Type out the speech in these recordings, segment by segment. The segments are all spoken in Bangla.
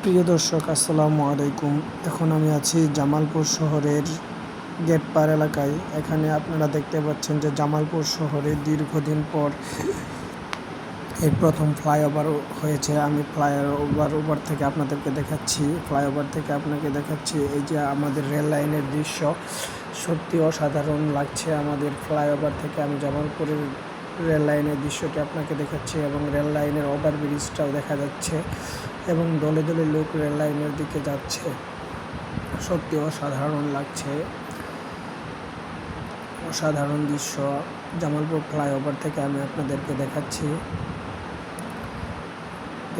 প্রিয় দর্শক, আসসালামু আলাইকুম। এখন আমি আছি জামালপুর শহরের গেটপাড় এলাকায়। এখানে আপনারা দেখতে পাচ্ছেন যে জামালপুর শহরে দীর্ঘদিন পর এই প্রথম ফ্লাইওভার হয়েছে। আমি ফ্লাইওভার থেকে আপনাদেরকে দেখাচ্ছি এই যে আমাদের রেল লাইনের দৃশ্য। সত্যি অসাধারণ লাগছে আমাদের ফ্লাইওভার থেকে। আমি জামালপুরের রেল লাইনের দৃশ্যটি আপনাকে দেখাচ্ছি এবং রেল লাইনের ওভারব্রিজটাও দেখা যাচ্ছে এবং দলে দলে লোক রেল লাইনের দিকে যাচ্ছে। সত্যি অসাধারণ লাগছে, অসাধারণ দৃশ্য জামালপুর ফ্লাইওভার থেকে আমি আপনাদেরকে দেখাচ্ছি।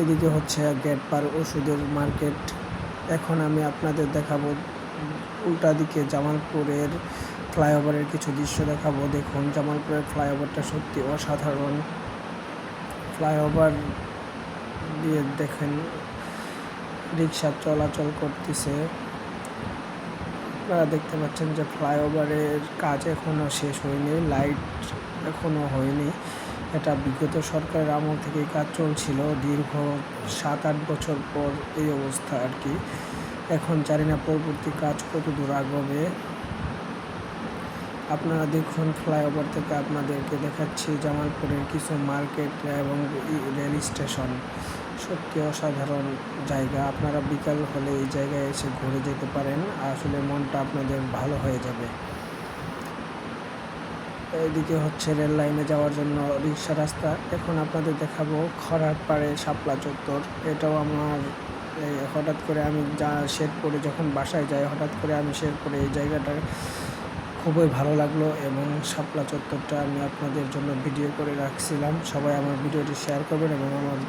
এদিকে হচ্ছে গেটপাড় ওষুধের মার্কেট। এখন আমি আপনাদের দেখাবো উল্টা দিকে জামালপুরের ফ্লাইওভারের কিছু দৃশ্য দেখাবো। দেখুন, জামালপুরের ফ্লাইওভারটা সত্যি অসাধারণ। ফ্লাইওভার দিয়ে দেখেন রিক্সা চলাচল করতেছে। আপনারা দেখতে পাচ্ছেন যে ফ্লাইওভারের কাজ এখনও শেষ হয়নি, লাইট এখনও হয়নি। এটা বিগত সরকারের আমল থেকে কাজ চলছিল। দীর্ঘ 7-8 বছর পর এই অবস্থা আর কি। এখন জানি না পরবর্তী কাজ কত দূর আগাবে। আপনারা দেখুন, ফ্লাইওভার থেকে আপনাদেরকে দেখাচ্ছি জামালপুরের কিছু মার্কেট এবং রেল স্টেশন। সত্যি অসাধারণ জায়গা। আপনারা বিকাল হলে এই জায়গায় এসে ঘুরে যেতে পারেন, আসলে মনটা আপনাদের ভালো হয়ে যাবে। এদিকে হচ্ছে রেল লাইনে যাওয়ার জন্য রিক্সা রাস্তা। এখন আপনাদের দেখাবো খরার পাড়ে শাপলা চত্বর। এটাও আমার হঠাৎ করে আমি শেরপুরে যখন বাসায় যাই, হঠাৎ করে আমি শেরপুরে এই জায়গাটা খুবই ভালো লাগলো এবং শাপলা চত্বরটা আমি আপনাদের জন্য ভিডিও করে রাখছিলাম। সবাই আমার ভিডিওটি শেয়ার করবেন এবং আমার